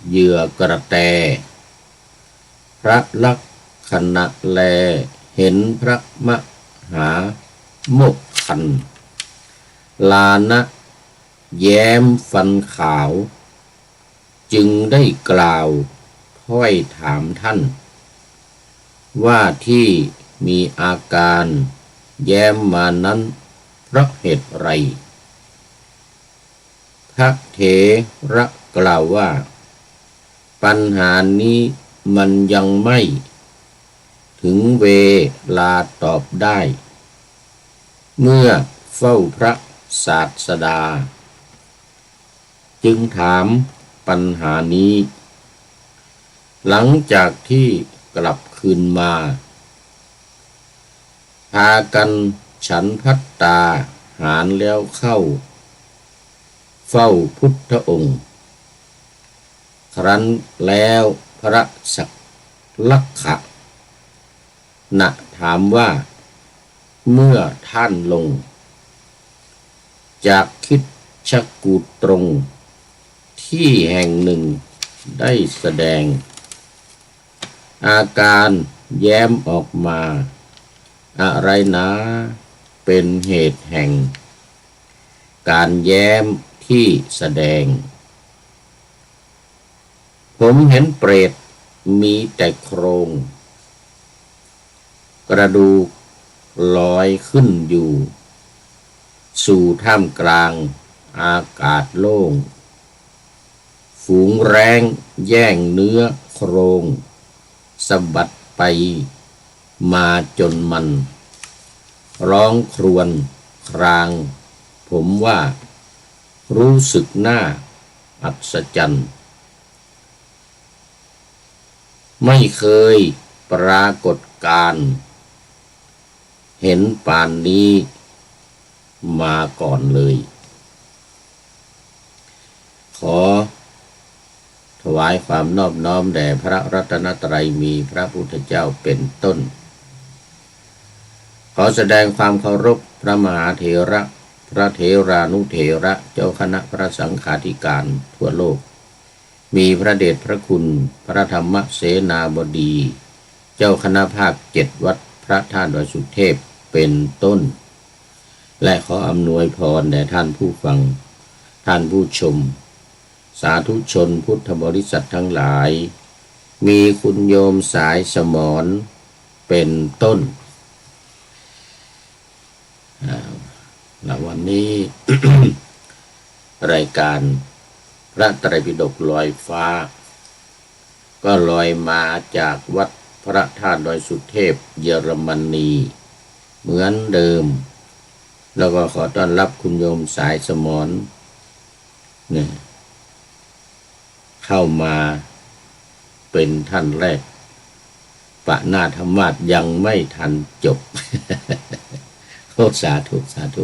เหยื่อกระแตพระลักษณะแลเห็นพระมหาโมกขันลานะแย้มฟันขาวจึงได้กล่าวถ้อยถามท่านว่าที่มีอาการแย้มมานั้นเพราะเหตุไรพระเถระกล่าวว่าปัญหานี้มันยังไม่ถึงเวลาตอบได้เมื่อเฝ้าพระศาสดาจึงถามปัญหานี้หลังจากที่กลับคืนมาพากันฉันภัตตาหารแล้วเข้าเฝ้าพุทธองค์ครั้นแล้วพระสักลักขะณถามว่าเมื่อท่านลงจากคิดชักกูตรงที่แห่งหนึ่งได้แสดงอาการแย้มออกมาอะไรนะเป็นเหตุแห่งการแย้มที่แสดงผมเห็นเปรตมีแต่โครงกระดูกลอยขึ้นอยู่สู่ท่ามกลางอากาศโล่งฝูงแร้งแย่งเนื้อโครงสะบัดไปมาจนมันร้องครวญครางผมว่ารู้สึกน่าอัศจรรย์ไม่เคยปรากฏการณ์เห็นป่านนี้มาก่อนเลยขอถวายความนอบน้อมแด่พระรัตนตรัยมีพระพุทธเจ้าเป็นต้นขอแสดงความเคารพพระมหาเถระพระเถรานุเถระเจ้าคณะพระสังฆาธิการทั่วโลกมีพระเดชพระคุณพระธรรมเสนาบดีเจ้าคณะภาค7วัดพระธาตุดอยสุเทพเป็นต้นและขออำนวยพรแด่ท่านผู้ฟังท่านผู้ชมสาธุชนพุทธบริษัททั้งหลายมีคุณโยมสายสมรเป็นต้นแล้ววันนี้ รายการพระไตรปิฎกลอยฟ้าก็ลอยมาจากวัดพระธาตุดอยสุเทพเยอรมนีเหมือนเดิมแล้วก็ขอต้อนรับคุณโยมสายสมรเนี่ยเข้ามาเป็นท่านแรกปะหน้าธรรมาสยังไม่ทันจบ โอ้สาธุสาธุ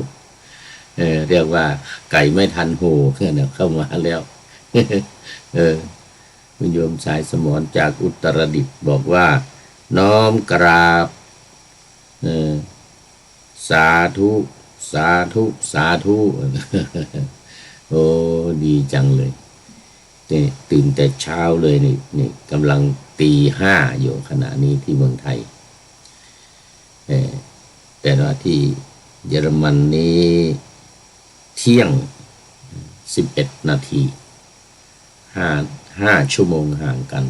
เรียกว่าไก่ไม่ทันหูเนี่ยเข้ามาแล้ว คุณโยมสายสมรจากอุตรดิตถ์บอกว่าน้อมกราบสาธุสาธุสาธุ โอ้ดีจังเลยนี่ตื่นแต่เช้าเลยนี่กำลังตี 5อยู่ขณะนี้ที่เมืองไทยแต่ว่าที่เยอรมันนี้เที่ยง11 นาที5 ชั่วโมงห่างกัน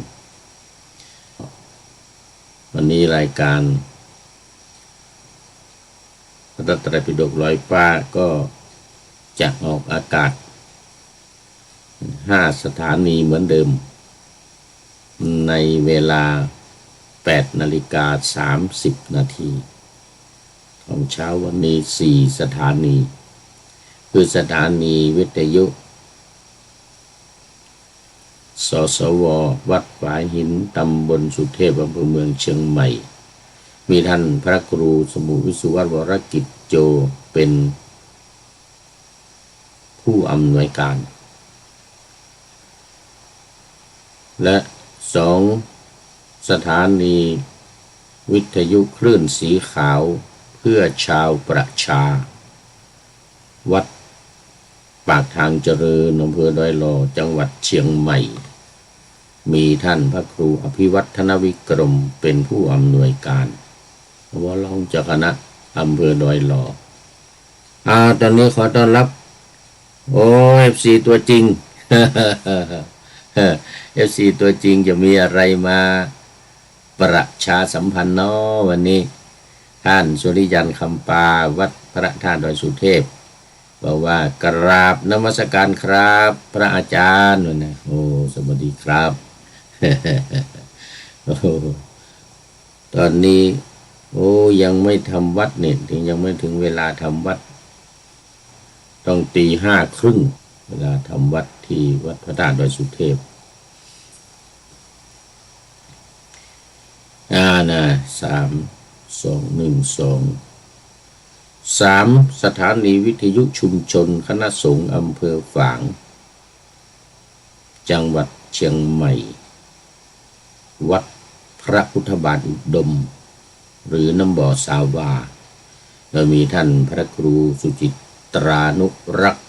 วันนี้รายการพระไตรปิฎกลอยฟ้าก็จะออกอากาศ5 สถานีเหมือนเดิมในเวลา 8:30 นาทีของเช้าวันนี้4 สถานีคือสถานีวิทยุสสว.วัดฝายหินตำบลสุเทพอำเภอเมืองเชียงใหม่มีท่านพระครูสมุวิสุวัฒน์วรกิจโจเป็นผู้อำนวยการและ2 สถานีวิทยุคลื่นสีขาวเพื่อชาวประชาวัดปากทางเจริญอำเภอดอยหล่อจังหวัดเชียงใหม่ มีท่านพระครูอภิวัฒนวิกรมเป็นผู้อำนวยการวรองเจ้าคณะอำเภอดอยหล่อตอนนี้ขอต้อนรับFC ตัวจริง FC ตัวจริงจะมีอะไรมาประชาสัมพันธ์เนาะวันนี้ท่านสุริยันคำปาวัดพระธาตุดอยสุเทพบอกว่ากราบนมัสการครับพระอาจารย์นะสวัสดีครับ ตอนนี้ยังไม่ทำวัดเนี่ยถึงยังไม่ถึงเวลาทำวัดต้องตี 5:30เวลาทำวัดที่วัดพระธาตุดอยสุเทพนะ3 สถานีวิทยุชุมชนคณะสงฆ์อำเภอฝางจังหวัดเชียงใหม่วัดพระพุทธบาทอุดมหรือน้ำบ่อสาวาเรามีท่านพระครูสุจิตรานุรักษ์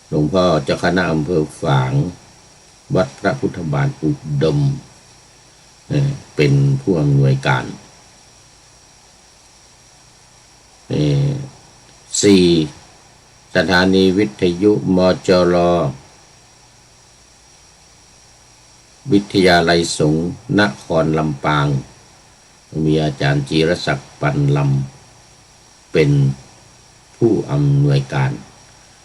หลวงพ่อเจ้าคณะอำเภอฝางวัดพระพุทธบาทอุดมเป็นผู้อำนวยการ4 สถานีวิทยุมจร.วิทยาลัยสงฆ์นครลำปางมีอาจารย์จีรศักดิ์ปันลำเป็นผู้อำนวยการ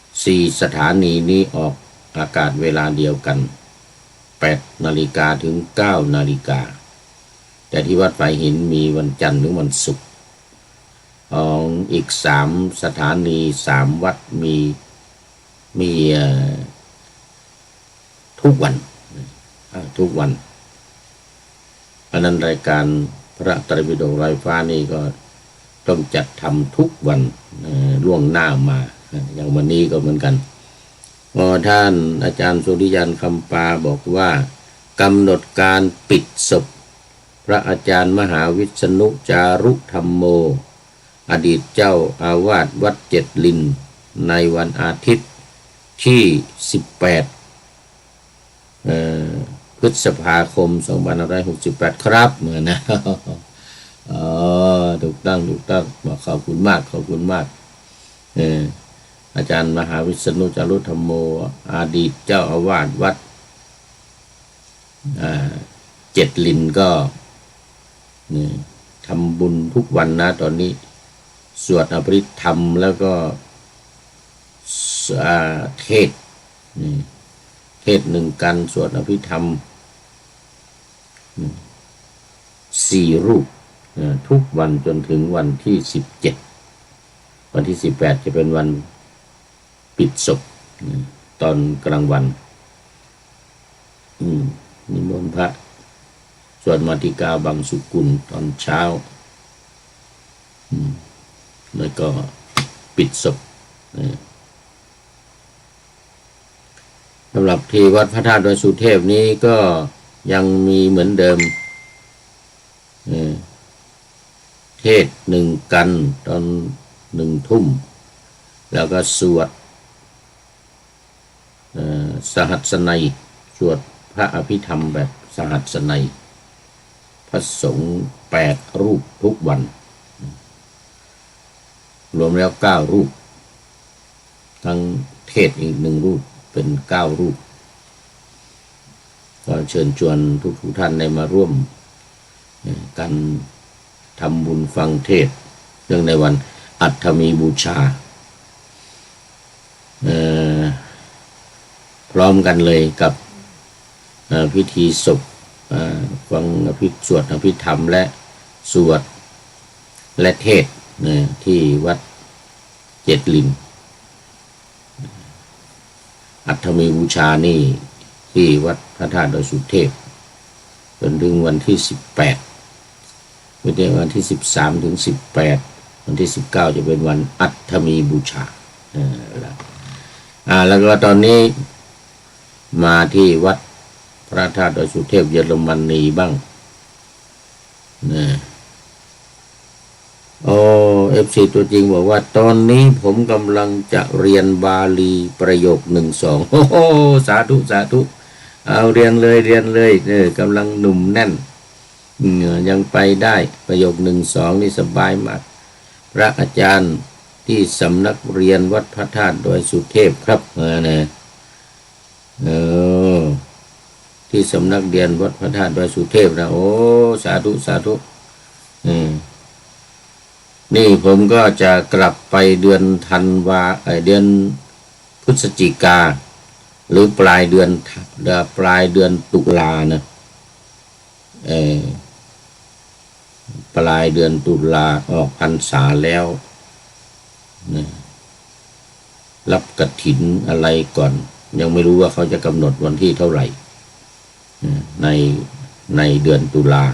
4 สถานีนี้ออกอากาศเวลาเดียวกัน8 นาฬิกาถึง 9 นาฬิกาแต่ที่วัดฝายหินมีวันจันทร์ถึงวันศุกร์อีก3 สถานี3 วัดมีทุกวันอันนั้นรายการพระไตรปิฎกลอยฟ้านี่ก็ต้องจัดทำทุกวันล่วงหน้ามาอย่างวันนี้ก็เหมือนกันท่านอาจารย์สุริยันคำปาบอกว่ากำหนดการปิดศพพระอาจารย์มหาวิษณุจารุธรรมโมอดีตเจ้าอาวาสวัดเจ็ดลินในวันอาทิตย์ที่18 พฤษภาคม 2568ครับเหมือนนะถูกต้องบอกขอบคุณมากอาจารย์มหาวิษณุจารุธรรมโมอดีตเจ้าอาวาสวัดเจ็ดลินก็ทำบุญทุกวันนะตอนนี้สวดอภิธรรมแล้วก็เทศ1 กันสวดอภิธรรม4 รูปทุกวันจนถึงวันที่17วันที่18จะเป็นวันปิดศพตอนกลางวันนิมนต์พระสวดมาติกาบังสุกุลตอนเช้าแล้วก็ปิดศพสำหรับที่วัดพระธาตุดอยสุเทพนี้ก็ยังมีเหมือนเดิมเทศ1 กันตอน1 ทุ่มแล้วก็สวดสหัสนัยสวดพระอภิธรรมแบบสหัสนัยพระสงฆ์8 รูปทุกวันรวมแล้ว9 รูปทั้งเทศอีก1 รูปเป็น9 รูปก็เชิญชวนทุกท่านได้มาร่วมกันทำบุญฟังเทศเรื่องในวันอัฐมีบูชาพร้อมกันเลยกับพิธีศพฟังสวดอภิธรรมและสวดและเทศที่วัดเจ็ดลินอัฐมีบูชานี่ที่วัดพระธาตุดอยสุเทพจนถึงวันที่18วันที่13 ถึง 18วันที่19จะเป็นวันอัฐมีบูชาแล้วก็ตอนนี้มาที่วัดพระธาตุดอยสุเทพเยอรมนีบ้างFC ตัวจริงบอกว่าตอนนี้ผมกำลังจะเรียนบาลีประโยค1-2สาธุ เอาเรียนเลยเรียนเลยกำลังหนุ่มแน่นยังไปได้ประโยคหนึ่งสองนี่สบายมากพระอาจารย์ที่สำนักเรียนวัดพระธาตุดอยสุเทพครับนะที่สำนักเรียนวัดพระธาตุดอยสุเทพนะโอ้สาธุสาธุนี่ผมก็จะกลับไปเดือนธันวาเดือนพฤศจิกาหรือปลายเดือนตุลานะปลายเดือนตุลาออกพรรษาแล้วนะรับกฐินอะไรก่อนยังไม่รู้ว่าเขาจะกำหนดวันที่เท่าไหร่ในเดือนตุลา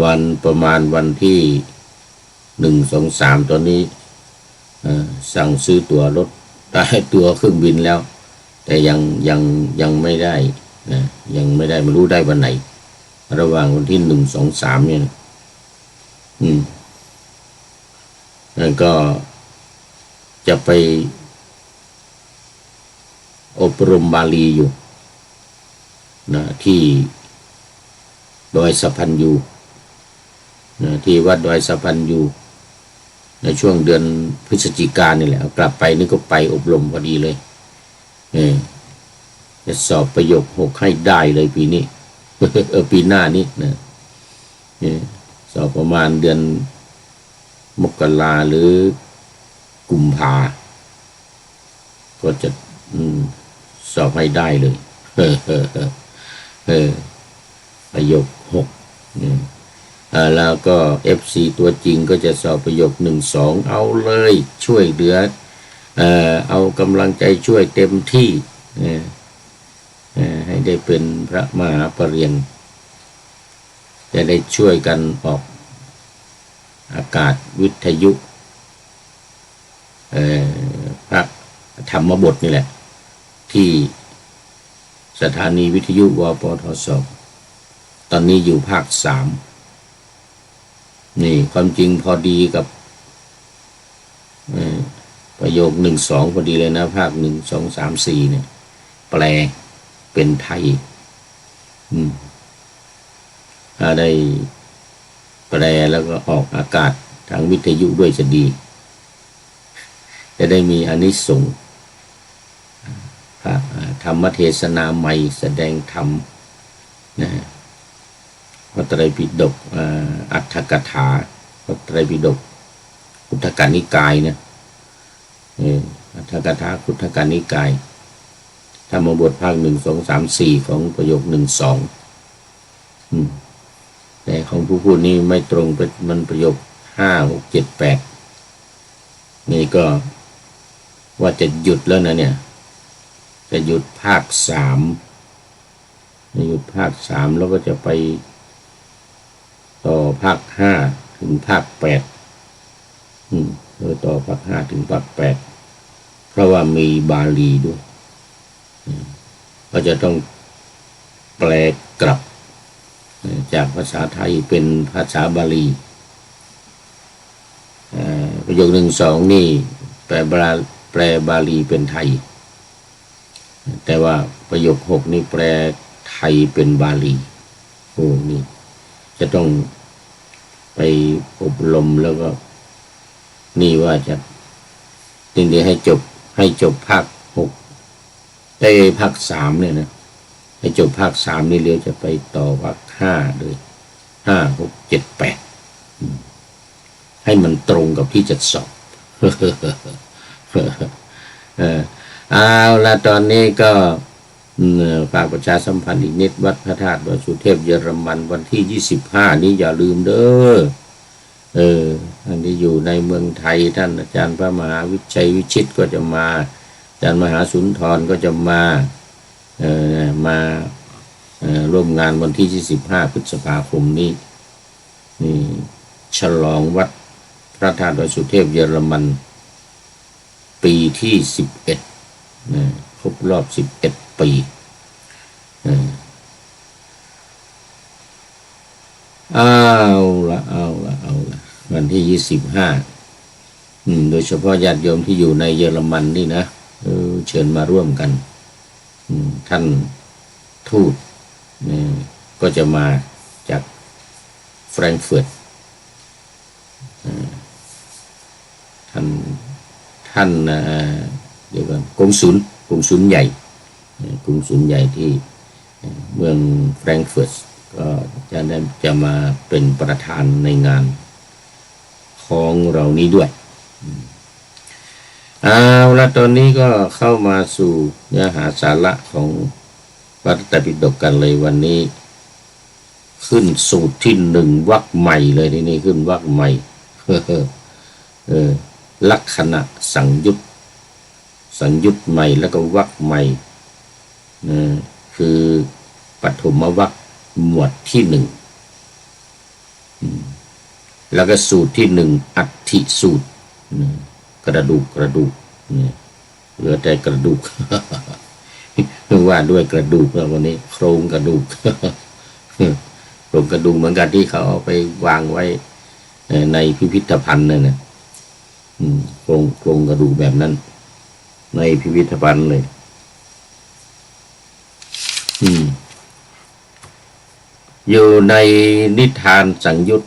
วันประมาณวันที่1 2 3ตอนนี้สั่งซื้อตั๋วรถได้ตั๋วเครื่องบินแล้วแต่ยังไม่ได้นะยังไม่ได้ไม่รู้ได้วันไหนระหว่างวันที่1 2 3เนี่ยแล้วก็จะไปอบรมบาลีอยู่นะที่ดอยสะพันยูนะที่วัดดอยสะพันยูในช่วงเดือนพฤศจิกายนนี่แหละกลับไปนี่ก็ไปอบรมพอดีเลยจะสอบประโยค6ให้ได้เลยปีนี้ ปีหน้านี้นะสอบประมาณเดือนมกราหรือกุมภาก็จะสอบให้ได้เลยประโยค6แล้วก็ FC ตัวจริงก็จะสอบประโยค1 2เอาเลยช่วยเหลือเอากำลังใจช่วยเต็มที่ให้ได้เป็นพระมหาปรริญญาจะได้ช่วยกันออกอากาศวิทยุพระธรรมบทนี่แหละที่สถานีวิทยุวปทศตอนนี้อยู่ภาค3นี่ความจริงพอดีกับประโยค1 2พอดีเลยนะภาค1 2 3 4เนี่ยแปลเป็นไทยถ้าได้แปลแล้วก็ออกอากาศทางวิทยุด้วยจะดีจะได้มีอานิสงส์ธรรมเทศนาใหม่แสดงธรรมนะพระไตรปิฎกอัตถกถาพระไตรปิฎกคุถกนิกายนะอัตถกถาคุถกนิกายธรรมบทภาค1 2 3 4ของประโยค1 2แต่ของผู้พูดนี้ไม่ตรงเป็นมันประโยค5 6 7 8นี่ก็ว่าจะหยุดแล้วนะเนี่ยจะหยุดภาค3หยุดภาค3แล้วก็จะไปต่อภาค5ถึงภาค8ต่อภาค5ถึงภาค8เพราะว่ามีบาลีด้วยก็จะต้องแปลกลับจากภาษาไทยเป็นภาษาบาลีประโยค1 2นี่แปลบาลีเป็นไทยแต่ว่าประโยค6นี่แปลไทยเป็นบาลีโอ้นี่จะต้องไปอบรมแล้วก็นี่ว่าจะจริงๆให้จบภาค6ได้ภาค3เนี่ยนะให้จบภาค3นี่เรียวจะไปต่อภาค5เลย5 6 7 8ให้มันตรงกับที่จะสอบเอาละตอนนี้ก็ฝากประชาสัมพันธ์อีกนิดวัดพระธาตุดอยสุเทพเยอรมันวันที่25นี้อย่าลืมเด้อท่านที่อยู่ในเมืองไทยท่านอาจารย์พระมหาวิชัยวิชิตก็จะมาอาจารย์มหาสุนทรก็จะมาร่วมงานวันที่25พฤษภาคมนี้นี่ฉลองวัดพระธาตุดอยสุเทพเยอรมันปีที่11ครบรอบ11 ปีเอาละวันที่25โดยเฉพาะญาติโยมที่อยู่ในเยอรมันนี่นะ เชิญมาร่วมกันท่านทูตก็จะมาจากแฟรงก์เฟิร์ตท่านเดี๋ยวกันกงสุลใหญ่กงสุลใหญ่ที่เมืองแฟรงก์เฟิร์ตก็จะมาเป็นประธานในงานของเรานี้ด้วยเอาละตอนนี้ก็เข้ามาสู่เนื้อหาสาระของพระไตรปิฎกกันเลยวันนี้ขึ้นสูตรที่หนึ่งวรรคใหม่เลยที่นี่ขึ้นวรรคใหม่ลักขณะสังยุตใหม่แล้วก็วรรคใหม่คือปฐมวรรคหมวดที่หนึ่งแล้วก็สูตรที่หนึ่งอัฏฐิสูตรกระดูกเหลือแต่กระดูกว่าด้วยกระดูกแล้ววันนี้โครงกระดูกโครงกระดูกเหมือนกันที่เขาเอาไปวางไว้ในพิพิธภัณฑ์นั่นนะโครงกระดูกแบบนั้นในพิพิธภัณฑ์เลยอยู่ในนิทานสังยุต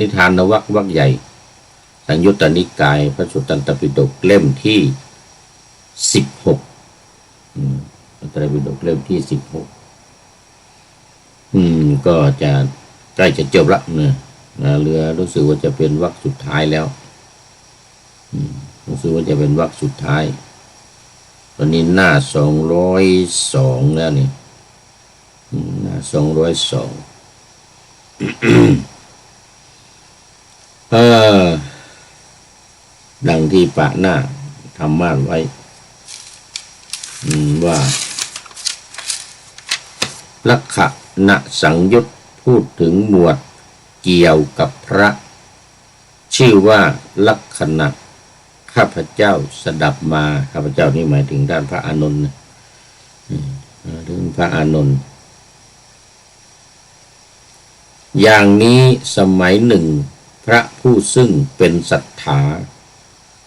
นิทานนวรรคใหญ่สังยุตตนิกายพระสุตตันตปิฎกเล่มที่16พระไตรปิฎกเล่มที่16ก็จะใกล้จะจบละเหลือรู้สึกว่าจะเป็นวรรคสุดท้ายแล้วรู้สึกว่าจะเป็นวรรคสุดท้ายตอนนี้หน้า202แล้วนี่หน้า202ดังที่ปะหน้าธรรมาสไว้ว่าลักขณะสังยุตพูดถึงหมวดเกี่ยวกับพระชื่อว่าลักขณะข้าพเจ้าสดับมาข้าพเจ้านี่หมายถึงด้านพระอานนท์ถึงพระอานนท์อย่างนี้สมัยหนึ่งพระผู้ซึ่งเป็นศรัทธา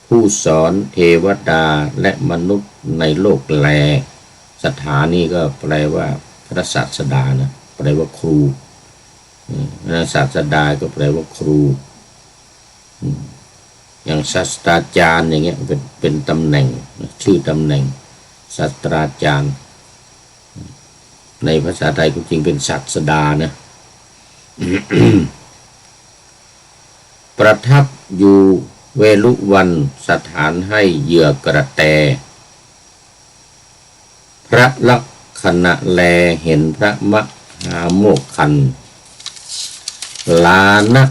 ผู้สอนเทวดาและมนุษย์ในโลกแลศรัทธานี่ก็แปลว่าพระศาสดานะแปลว่าครูศาสดาก็แปลว่าครูอย่างศาสตราจารย์อย่างเงี้ยเป็นตำแหน่งชื่อตำแหน่งศาสตราจารย์ในภาษาไทยจริงเป็นศาสดานะ ประทับอยู่เวลุวันสถานให้เหยื่อกระแตพระลักขณะแลเห็นพระมหาโมคคันลานะ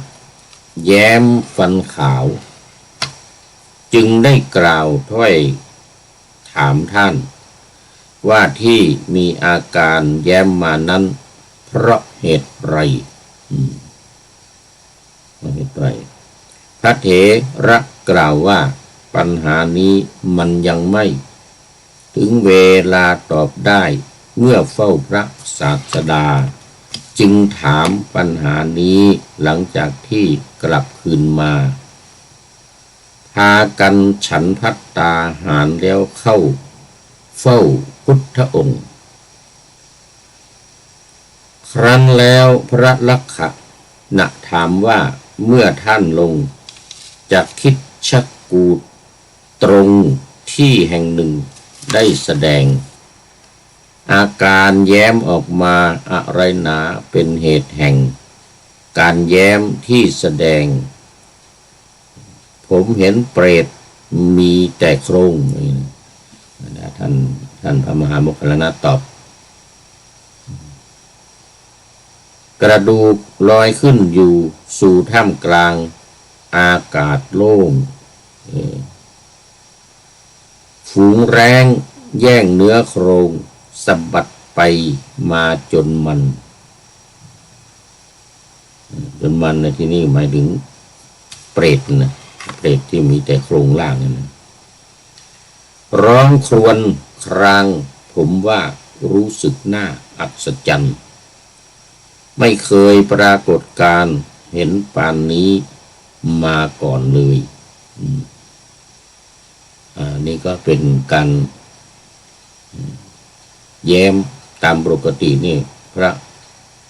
แย้มฟันขาวจึงได้กล่าวถ้อยถามท่านว่าที่มีอาการแย้มมานั้นเพราะเหตุไรพระเถระกล่าวว่าปัญหานี้มันยังไม่ถึงเวลาตอบได้เมื่อเฝ้าพระศาสดาจึงถามปัญหานี้หลังจากที่กลับคืนมาพากันฉันภัตตาหารแล้วเข้าเฝ้าพุทธองค์ครั้นแล้วพระลักขณะถามว่าเมื่อท่านลงจากคิดชักกูฏตรงที่แห่งหนึ่งได้แสดงอาการแย้มออกมาอะไรหนาเป็นเหตุแห่งการแย้มที่แสดงผมเห็นเปรตมีแต่โครงท่านพระมหาโมคคัลลานะตอบกระดูกลอยขึ้นอยู่สู่ท่ามกลางอากาศโล่งฝูงแร้งแย่งเนื้อโครงสะบัดไปมาจนมันในที่นี้หมายถึงเปรตนะเปรตที่มีแต่โครงล่างนะร้องครวญครางผมว่ารู้สึกน่าอัศจรรย์ไม่เคยปรากฏการเห็นปานนี้มาก่อนเลยนี่ก็เป็นการ แย้มตามปกตินี่พระ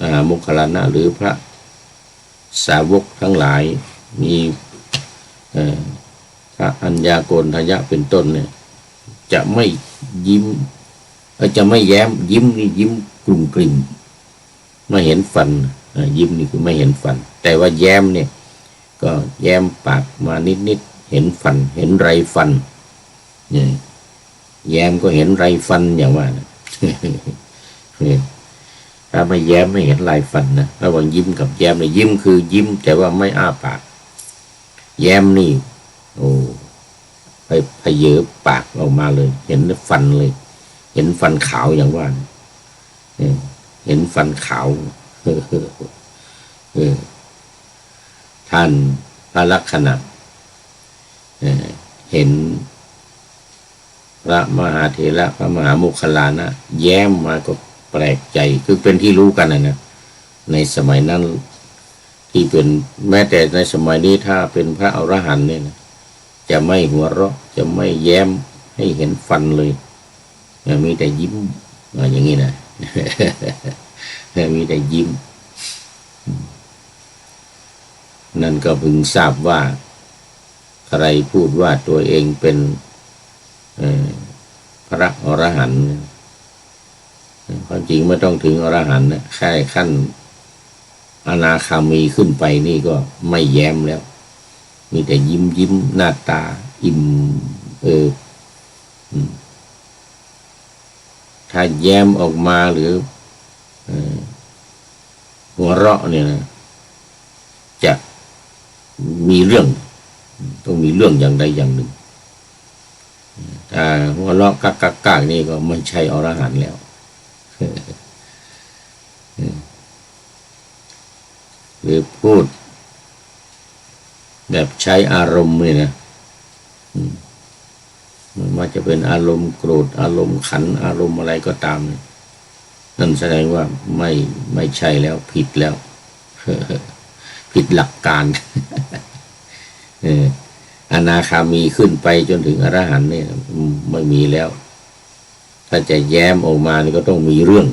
มหาโมคคัลลานะหรือพระสาวกทั้งหลายมีพระอัญญาโกณฑัญญะเป็นต้นเนี่ยจะไม่ยิ้มจะไม่แย้มยิ้มนี่ยิ้มกลุ่มกลิ่มไม่เห็นฟันยิ้มนี่คือไม่เห็นฟันแต่ว่าแย้มเนี่ยก็แย้มปากมานิดเห็นฟันเห็นไรฟันเนี่ยแย้มก็เห็นไรฟันอย่างว่านะถ้าไม่แย้มไม่เห็นลายฟันนะระหว่างยิ้มกับแย้มเนี่ยยิ้มคือยิ้มแต่ว่าไม่อ้าปากแย้มนี่โอ้ไปเยอะปากออกมาเลยเห็นฟันเลยเห็นฟันขาวอย่างว่าเห็นฟันขาวท่านพระลักษณะเห็นพระมหาเถระพระมหาโมคคัลลานะแย้มมาก็แปลกใจคือเป็นที่รู้กันนะในสมัยนั้นที่เป็นแม้แต่ในสมัยนี้ถ้าเป็นพระอรหันต์เนี่ยนะจะไม่หัวเราะจะไม่แย้มให้เห็นฟันเลยมีแต่ยิ้มอย่างนี้นะมีแต่ยิ้มนั่นก็พึงทราบว่าใครพูดว่าตัวเองเป็นพระอรหันต์ความจริงไม่ต้องถึงอรหันต์นะแค่ขั้นอนาคามีขึ้นไปนี่ก็ไม่แย้มแล้วมีแต่ยิ้มหน้าตาอิ่มถ้าแย้มออกมาหรือหัวเราะเนี่ยนะจะมีเรื่องต้องมีเรื่องอย่างใดอย่างหนึ่งถ้าหัวเราะกักนี่ก็ไม่ใช่อรหันต์แล้วหรือพูดแบบใช้อารมณ์เนี่ยนะมันว่าจะเป็นอารมณ์โกรธอารมณ์ขันอารมณ์อะไรก็ตามนั่นแสดงว่าไม่ใช่แล้วผิดแล้วผิดหลักการอนาคามีขึ้นไปจนถึงอรหันต์เนี่ยไม่มีแล้วถ้าจะแย้มออกมานี่ก็ต้องมีเรื่อง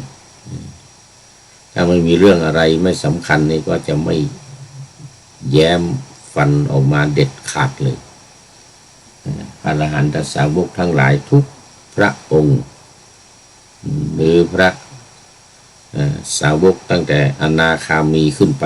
ถ้าไม่มีเรื่องอะไรไม่สำคัญนี่ก็จะไม่แย้มฟันออกมาเด็ดขาดเลยอรหันตสาวกทั้งหลายทุกพระองค์หรือพระสาวกตั้งแต่อนาคามีขึ้นไป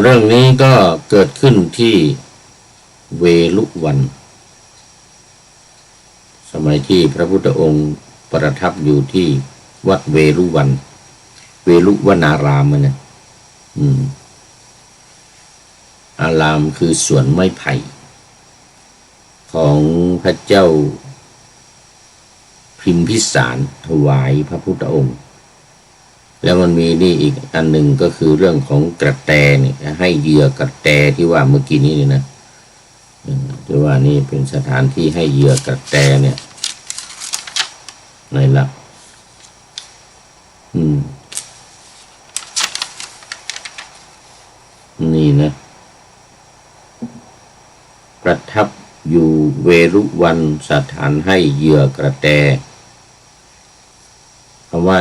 เรื่องนี้ก็เกิดขึ้นที่เวลุวันสมัยที่พระพุทธองค์ประทับอยู่ที่วัดเวลุวันเวลุวนารามนะอารามคือสวนไม้ไผ่ของพระเจ้าพิมพิสารถวายพระพุทธองค์แล้วมันมีนี่อีกอันหนึ่งก็คือเรื่องของกระแตเนี่ยให้เหยื่อกระแตที่ว่าเมื่อกี้นี้นะที่ว่านี่เป็นสถานที่ให้เหยื่อกระแตเนี่ยในละนี่นะประทับอยู่เวรุวันสถานให้เหยื่อกระแตคำว่า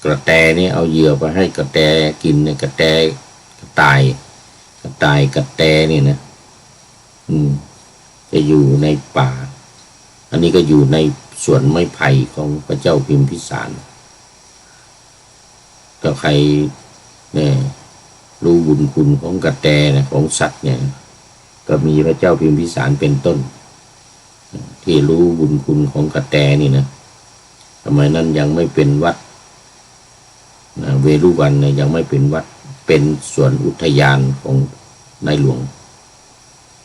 กระแตนี่เอาเหยื่อไปให้กระแตกินเนี่ยกระแตกระต่ายกระแตนี่นะจะอยู่ในป่าอันนี้ก็อยู่ในสวนไม้ไผ่ของพระเจ้าพิมพิสารก็ใครเนี่ยรู้บุญคุณของกระแตนะของสัตว์เนี่ยก็มีพระเจ้าพิมพิสารเป็นต้นที่รู้บุญคุณของกระแตนี่นะสมัยนั้นยังไม่เป็นวัดเวรุวันเนี่ยยังไม่เป็นวัดเป็นสวนอุทยานของในหลวง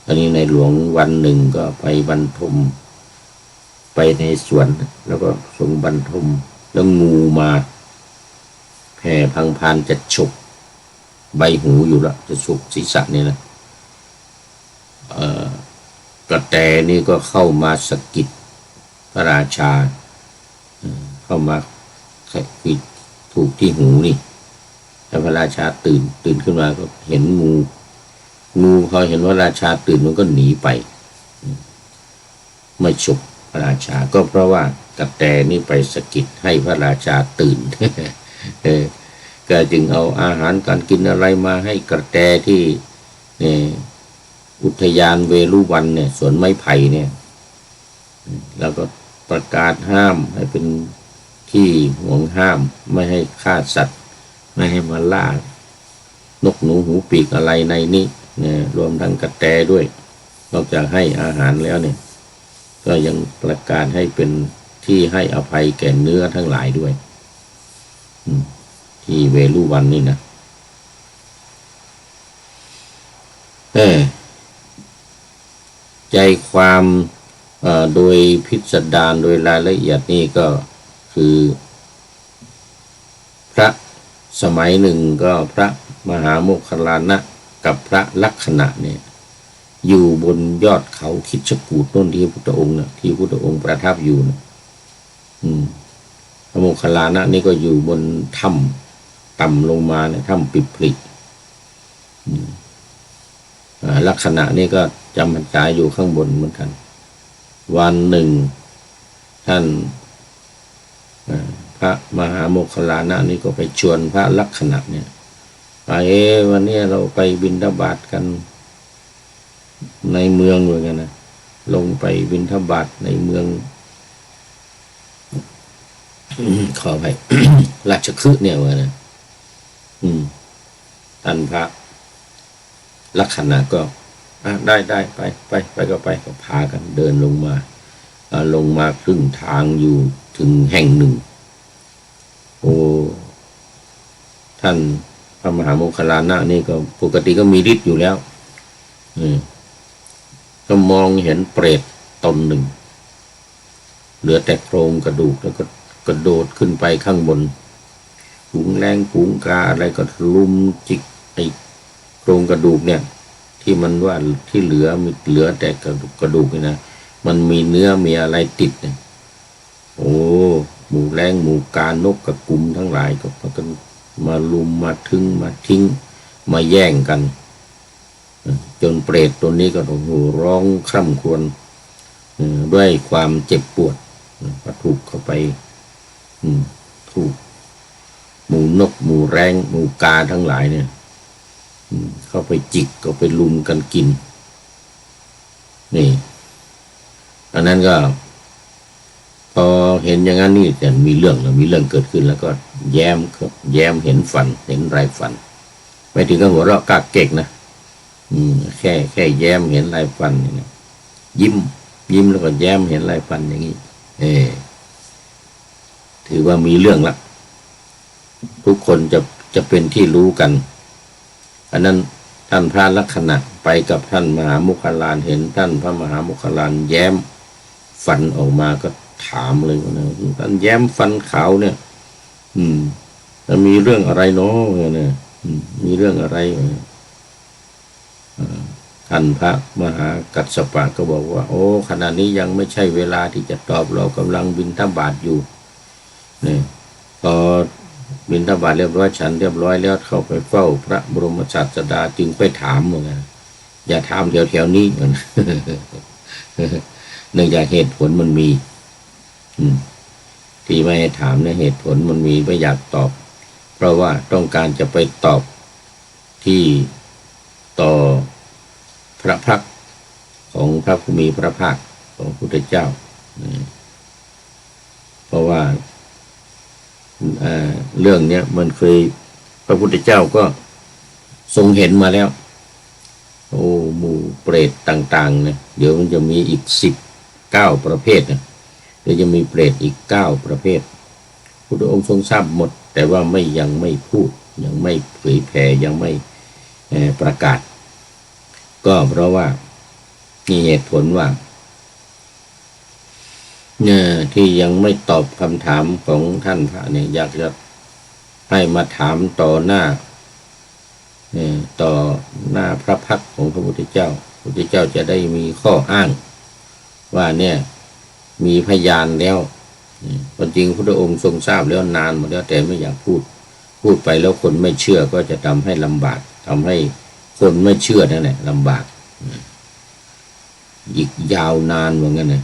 ตอนนี้ในหลวงวันหนึ่งก็ไปบรรทมไปในสวนแล้วก็ทรงบรรทมแล้วงูมาแผ่พังพานจะฉกใบหูอยู่แล้วจะฉกศีรษะนี่นะกระแตนี่ก็เข้ามาสะกิดพระราชาเข้ามาคือถูกที่หูนี่ แต่พระราชาตื่นขึ้นมาก็เห็นงูเขาเห็นว่าราชาตื่นมันก็หนีไปไม่ฉกพระราชาก็เพราะว่ากระแตนี่ไปสะกิดให้พระราชาตื่น ก็จึงเอาอาหารการกินอะไรมาให้กระแตที่อุทยานเวรุวันเนี่ยสวนไม้ไผ่เนี่ยแล้วก็ประกาศห้ามให้เป็นที่ห่วงห้ามไม่ให้ฆ่าสัตว์ไม่ให้มาล่านกหนูหูปีกอะไรในนี้เนี่ยรวมทั้งกระแตด้วยนอกจากให้อาหารแล้วเนี่ยก็ยังประกาศให้เป็นที่ให้อภัยแก่เนื้อทั้งหลายด้วยที่เวรุวันนี่นะใจความโดยพิสดารโดยรายละเอียดนี่ก็คือพระสมัยหนึ่งก็พระมหาโมคคัลลานะกับพระลักขณะเนี่ยอยู่บนยอดเขาคิชกูฏต้นที่พุทธองค์นะที่พุทธองค์ประทับอยู่นะพระโมคคัลลานะนี่ก็อยู่บนถ้ำต่ำลงมาเนี่ยถ้ำปิดผลิลักษณะนี่ก็จำพรรษาอยู่ข้างบนเหมือนกันวันหนึ่งท่านพระมหาโมคคัลลานะนี่ก็ไปชวนพระลักษณะเนี่ยไปวันนี้เราไปบิณฑบาตกันในเมืองเหมือนกันนะลงไปบิณฑบาตในเมือง ขอไป ราชคฤห์เนี่ยเหมือนกันนะท่านพระลักษณะก็ได้ไปก็พากันเดินลงมาครึ่งทางอยู่ถึงแห่งหนึ่งโอ้ท่านพระมหาโมคคัลลานะนี่ก็ปกติก็มีฤทธิ์อยู่แล้วก็มองเห็นเปรตตนหนึ่งเหลือแต่โครงกระดูกแล้วก็กระโดดขึ้นไปข้างบนฝูงแรงฝูงกาอะไรก็ลุมจิกไอ้โครงกระดูกเนี่ยที่มันว่าที่เหลือแต่กระดูกนี่นะมันมีเนื้อมีอะไรติดเนี่ยโอ้หมูแรงหมูกานกกระกุมทั้งหลายก็มาลุมมาทิ้งมาแย่งกันจนเปรตตัวนี้ก็โอ้โหร้องคร่ำครวญด้วยความเจ็บปวดก็ถูกเข้าไปถูกหมูนกหมูแรงหมูกาทั้งหลายเนี่ยเข้าไปจิกก็ไปลุมกันกินนี่อันนั้นก็พอเห็นอย่างนั้นนี่จะมีเรื่องเกิดขึ้นแล้วก็แย้มเห็นฝันเห็นไรฝันไม่ถึงกับหัวเราะกากเก๊กนะแค่แย้มเห็นไรฝันนี่นะยิ้มแล้วก็แย้มเห็นไรฝันอย่างนี้ถือว่ามีเรื่องละทุกคนจะเป็นที่รู้กันอันนั้นท่านพระลักษณะไปกับท่านมหาโมคคัลลานเห็นท่านพระมหาโมคคัลลานแย้มฟันออกมาก็ถามเลยว่าท่านแย้มฟันขาวเนี่ยจะมีเรื่องอะไรเนาะเนี่ยมีเรื่องอะไรท่านพระมหากัสสปะก็บอกว่าโอ้ขณะนี้ยังไม่ใช่เวลาที่จะตอบเรากำลังบิณฑบาตอยู่เนี่ยพอบิณฑบาตเรียบร้อยฉันเรียบร้อยแล้วเข้าไปเฝ้าพระบรมศาสดาจึงไปถามว่าอย่าถามแถวนี้เนื่องจากเหตุผลมันมีที่ไม่ให้ถามเนี่ยเหตุผลมันมีไม่อยากตอบเพราะว่าต้องการจะไปตอบที่ต่อพระพักตร์ของพระผู้มีพระภาคของพระพุทธเจ้าเพราะว่าเรื่องเนี้ยมันเคยพระพุทธเจ้าก็ทรงเห็นมาแล้วโอ้หมู่เปรตต่างๆเนี่ยเดี๋ยวมันจะมีอีก19ประเภทนะเดี๋ยวจะมีเปรตอีก9ประเภทพุทธองค์ทรงทราบหมดแต่ว่ายังไม่พูดยังไม่เผยแผ่ยังไม่ประกาศก็เพราะว่ามีเหตุผลว่าที่ยังไม่ตอบคำถามของท่านพระเนี่ยอยากจะให้มาถามต่อหน้าพระพักตร์ของพระพุทธเจ้าพระพุทธเจ้าจะได้มีข้ออ้างว่าเนี่ยมีพยานแล้วจริงพระพุทธองค์ทรงทราบแล้วนานมาแล้วแต่ไม่อยากพูด พูดไปแล้วคนไม่เชื่อก็จะทำให้ลำบากทำให้คนไม่เชื่อนั่นแหละลำบากอีกยาวนานเหมือนกันนะ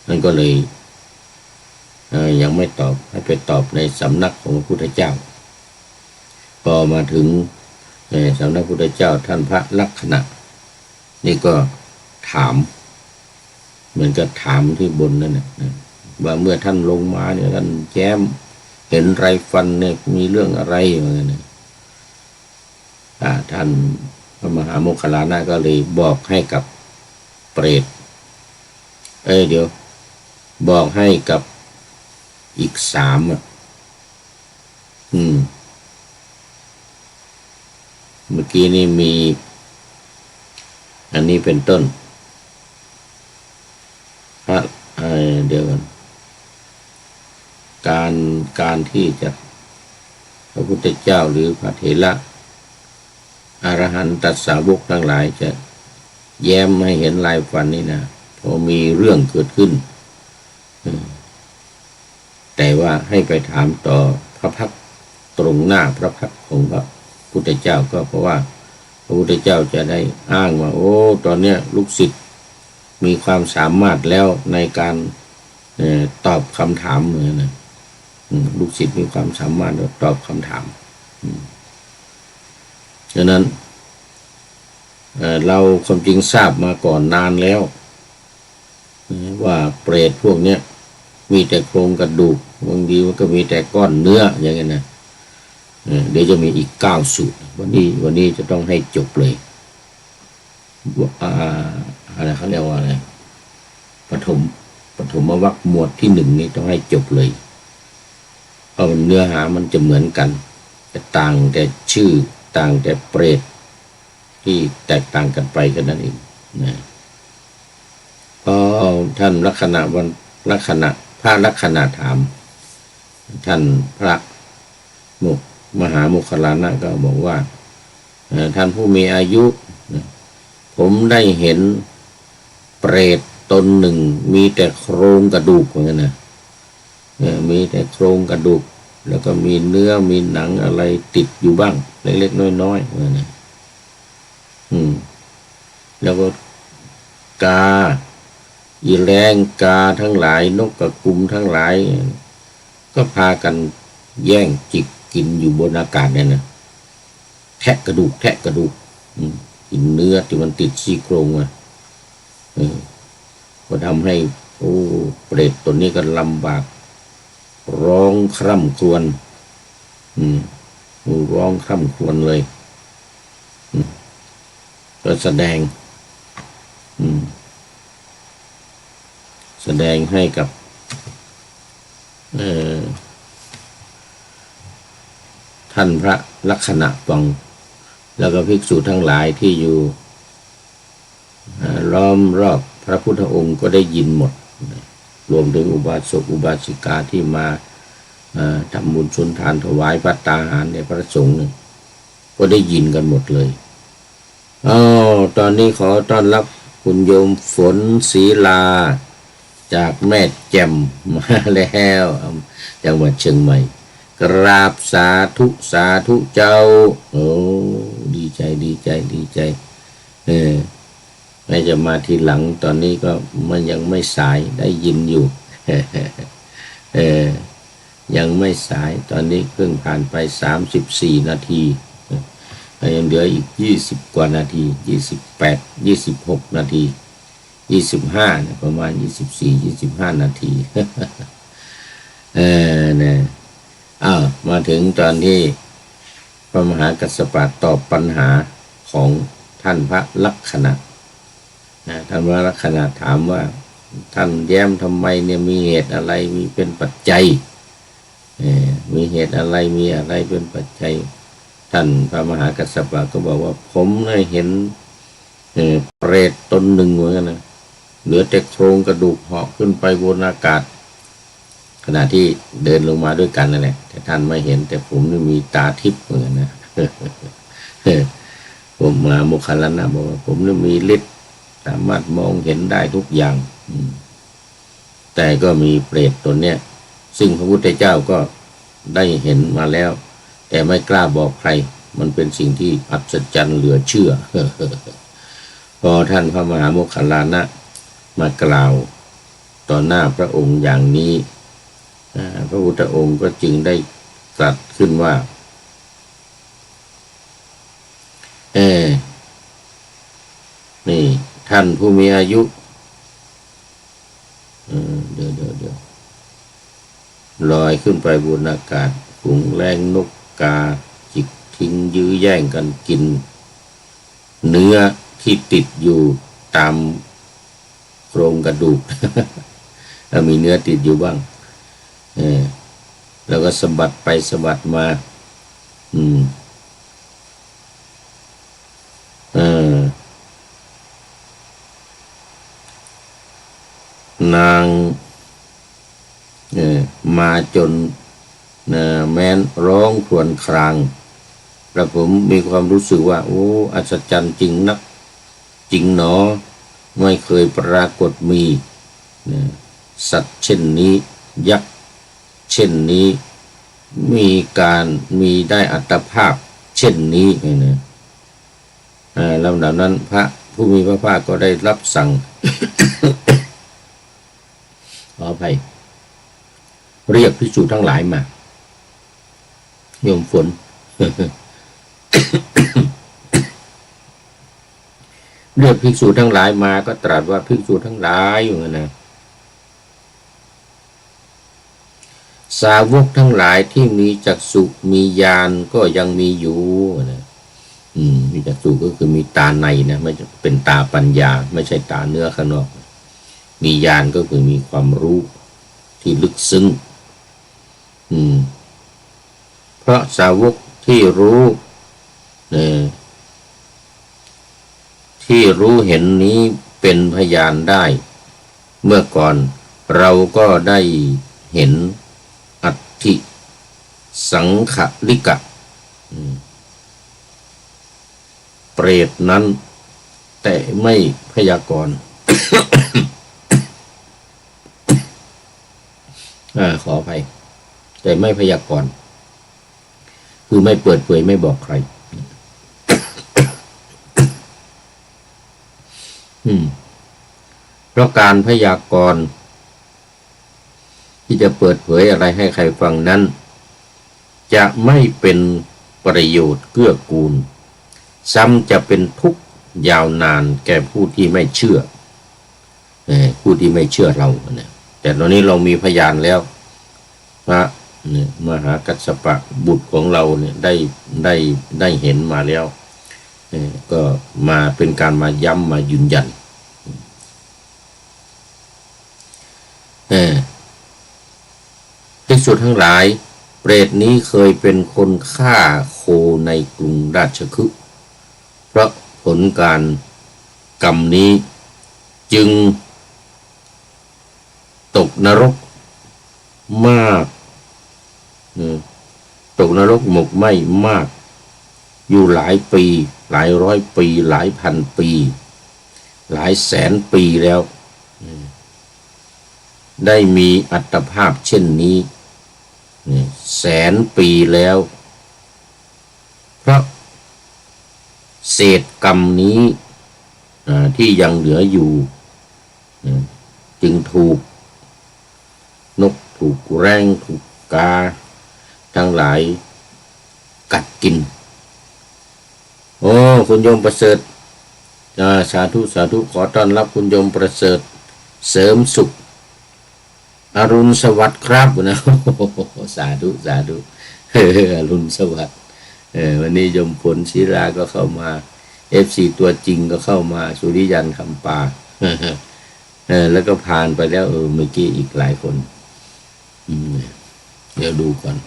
นั่นก็เลยยังไม่ตอบให้ไปตอบในสำนักของพระพุทธเจ้าพอมาถึงสำนักพุทธเจ้าท่านพระลักษณะนี่ก็ถามเหมือนกับถามที่บนนั่นนะว่าเมื่อท่านลงมาเนี่ยท่านแย้มเห็นไรฟันเนี่ยมีเรื่องอะไรเหมือนกันนะท่านพระมหาโมคคัลลานะก็เลยบอกให้กับเปรตเดี๋ยวบอกให้กับอีก3เมื่อกี้นี่มีอันนี้เป็นต้นพระเดี๋ยวการที่จะพระพุทธเจ้าหรือพระเถระอรหันตสาวกทั้งหลายจะแย้มให้เห็นลายฟันนี่นะพอมีเรื่องเกิดขึ้นแต่ว่าให้ไปถามต่อพระพักตร์ตรงหน้าพระพักตร์ของพระพุทธเจ้าก็เพราะว่าพระพุทธเจ้าจะได้อ้างว่าโอ้ตอนเนี้ยลูกศิษย์มีความสามารถแล้วในการตอบคำถามเหมือนนะลูกศิษย์มีความสามารถตอบคำถามฉะนั้นเราความจริงทราบมาก่อนนานแล้วว่าเปรตพวกเนี้ยมีแต่โครงกระดูกบางทีมันก็มีแต่ก้อนเนื้ออย่างเงี้ยนะเดี๋ยวจะมีอีก9 สูตรวันนี้จะต้องให้จบเลยอะไรเขาเรียกว่าอะไรปฐมวรรคหมวดที่1นี่ต้องให้จบเลยเพราะเนื้อหามันจะเหมือนกันแต่ต่างแต่ชื่อต่างแต่เปรตที่แตกต่างกันไปแค่นั้นเองนะพอท่านพระลักษณะถามท่านพระมหาโมคคัลลานะก็บอกว่าท่านผู้มีอายุผมได้เห็นเปรตตนหนึ่งมีแต่โครงกระดูกเหมือนกันนะมีแต่โครงกระดูกแล้วก็มีเนื้อมีหนังอะไรติดอยู่บ้างเล็กๆน้อยๆเหมือนกันแล้วก็กาอีแรงกาทั้งหลายนกกระกุมทั้งหลายก็พากันแย่งจิกกินอยู่บนอากาศเนี่ยนะแทะกระดูกกินเนื้อที่มันติดซี่โครงก็ทำให้เปรตตัวนี้ก็ลำบากร้องคร่ำครวญร้องคร่ำครวญเลยก็แสดงให้กับท่านพระลักษณะฟังแล้วก็ภิกษุทั้งหลายที่อยู่ล้อมรอบพระพุทธองค์ก็ได้ยินหมดรวมถึงอุบาสกอุบาสิกาที่มาทำบุญชนทานถวายภัตตาหารในพระสงฆ์ก็ได้ยินกันหมดเลยตอนนี้ขอต้อนรับคุณโยมฝนศรีลาจากแม่แจ่มมาแล้วจังหวัดเชียงใหม่กราบสาธุเจ้าดีใจแม้จะมาทีหลังตอนนี้ก็มันยังไม่สายได้ยินอยู่ ยังไม่สายตอนนี้เพิ่งผ่านไป34 นาทียังเหลืออีก20 กว่านาที26 นาที25เนี่ยประมาณ24-25 นาทีเนี่ยมาถึงตอนที่พระมหากัสสปะตอบปัญหาของท่านพระลักษณะท่านพระลักษณะถามว่าท่านแย้มทำไมเนี่ยมีเหตุอะไรมีเป็นปัจจัยมีเหตุอะไรมีอะไรเป็นปัจจัยท่านพระมหากัสสปะก็บอกว่าผมได้เห็นเปรตตนหนึ่งเหมือนกันนะเหลือแต่โครงกระดูกเหาะขึ้นไปบนอากาศขณะที่เดินลงมาด้วยกันนั่นแหละแต่ท่านไม่เห็นแต่ผมนี่มีตาทิพย์เหมือนกันนะ ผมมาโมคคัลลานะบอกว่าผมนี่มีฤทธิ์สามารถมองเห็นได้ทุกอย่างแต่ก็มีเปรตตนเนี้ยซึ่งพระพุทธเจ้าก็ ได้เห็นมาแล้วแต่ไม่กล้าบอกใครมันเป็นสิ่งที่อัศจรรย์เหลือเชื่อ พอท่านพระมหาโมคคัลลานะมากล่าวต่อหน้าพระองค์อย่างนี้พระพุทธองค์ก็จึงได้ตรัสขึ้นว่านี่ท่านผู้มีอายุเดี๋ยวลอยขึ้นไปบนอากาศฝูงแรงนกกาจิกทิ้งยื้อแย่งกันกินเนื้อที่ติดอยู่ตามโครงกระดูก มีเนื้อติดอยู่บ้างแล้วก็สะบัดไปสะบัดมานางมาจนแม้นร้องครวญครางแล้วผมมีความรู้สึกว่าโอ้อัศจรรย์จริงนักจริงหนอไม่เคยปรากฏมีสัตว์เช่นนี้ยักษ์เช่นนี้มีได้อัตภาพเช่นนี้นะลำดับนั้นพระผู้มีพระภาคก็ได้รับสั่ง ขออภัยเรียกภิกษุทั้งหลายมาโยมฝน เรียกภิกษุทั้งหลายมาก็ตรัสว่าภิกษุทั้งหลายอยู่นะสาวกทั้งหลายที่มีจักษุมีญาณก็ยังมีอยู่นะมีจักษุก็คือมีตาในนะไม่เป็นตาปัญญาไม่ใช่ตาเนื้อข้างนอกมีญาณก็คือมีความรู้ที่ลึกซึ้งเพราะสาวกที่รู้เห็นนี้เป็นพยานได้เมื่อก่อนเราก็ได้เห็นอัตถิสังขลิกะเปรตนั้นแต่ไม่พยากรณ์ ขออภัยแต่ไม่พยากรณ์คือไม่เปิดเผยไม่บอกใครเพราะการพยากรณ์ที่จะเปิดเผยอะไรให้ใครฟังนั้นจะไม่เป็นประโยชน์เกื้อกูลซ้ำจะเป็นทุกข์ยาวนานแก่ผู้ที่ไม่เชื่อผู้ที่ไม่เชื่อเราเนี่ยแต่ตอนนี้เรามีพยานแล้วพระมหากัสสปะบุตรของเราเนี่ยได้เห็นมาแล้วก็มาเป็นการมาย้ำมายืนยันภิกษุทั้งหลายเปรตนี้เคยเป็นคนฆ่าโคในกรุงราชคฤห์เพราะผลการกรรมนี้จึงตกนรกมากตกนรกหมกไหม้มากอยู่หลายปีหลายร้อยปีหลายพันปีหลายแสนปีแล้วได้มีอัตภาพเช่นนี้แสนปีแล้วเพราะเศษกรรมนี้ที่ยังเหลืออยู่จึงถูกนกถูกแร้งถูกกาทั้งหลายกัดกินโอ้คุณโยมประเสริฐสาธุสาธุขอต้อนรับคุณโยมประเสริฐเสริมสุขอรุณสวัสดิ์ครับนะสาธุสาธุอรุณสวัสดิ์วันนี้โยมผลศิลาก็เข้ามา FC ตัวจริงก็เข้ามาสุริยันคำปาแล้วก็ผ่านไปแล้วเมื่อกี้อีกหลายคนเดี๋ยวดูก่อน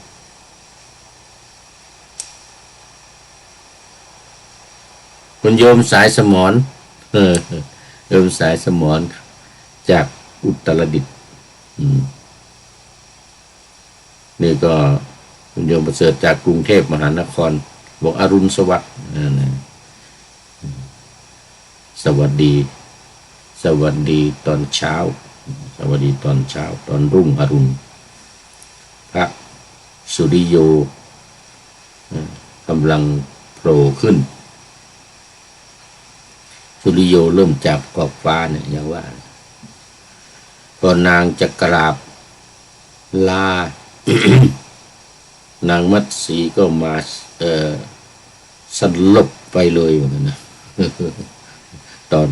คุณโยมสายสมรโยมสายสมรจากอุตรดิตถ์นี่ก็คุณโยมประเสริฐจากกรุงเทพมหานครบอกอรุณสวัสดิ์สวัสดีตอนเช้าสวัสดีตอนเช้าตอนรุ่งอรุณพระ สุริโยกำลังโผล่ขึ้นสุริโยเริ่มจับขอบฟ้าเนี่ยอย่างว่าพอนางจะกราบลา นางมัตสีก็มาสลบไปเลยเหมือนกันนะ ตอ